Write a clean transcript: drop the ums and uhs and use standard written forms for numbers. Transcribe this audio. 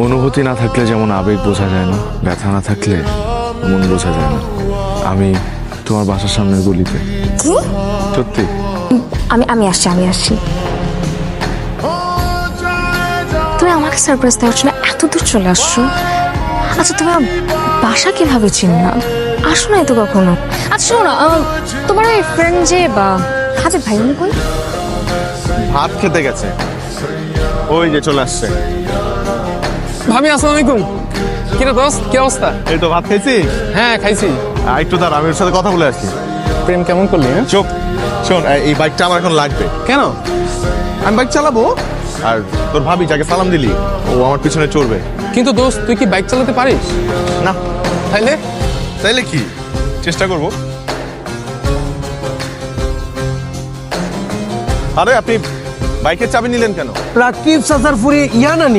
অনুভূতি না থাকলে যেমন আবেগ বোঝা যায় না, ব্যথা না থাকলে মন বোঝা যায় না। আমি তোমার বাসার সামনের গলিতে। কি? সত্যি? আমি আসছি। তুমি আমাকে সারপ্রাইজ দেওয়ার জন্য এত দূর চলে আসছো? আচ্ছা, তোমার বাসা কিভাবে চিনলাম? আসো নাই তো কখনো। আচ্ছা শোনো, তোমার ওই ফ্রেন্ড যে হাজির ভাই উনি কই? ভাত খেতে গেছে, ওই যে চলে আসছে। ভাবি আসসালামু আলাইকুম। কিরে দোস্ত, কি অবস্থা? এই তো ভাত খাইছি। হ্যাঁ খাইছি। একটু দাঁড়া, আমি ওর সাথে কথা বলে আসছি। প্রেম কেমন করলি? চুপ। শোন, এই বাইকটা আমার এখন লাগবে। কেন? আমি বাইক চালাবো, আর তোর ভাবি যাকে সালাম দিলি ও আমার পিছনে চড়বে। কিন্তু দোস্ত তুই কি বাইক চালাতে পারিস? না। তাইলে? তাইলে কি, চেষ্টা করব। আরে আপনি বাইকের চাবি নিলেন কেন? রাকিব সাসার ফুরি ইয়ানানি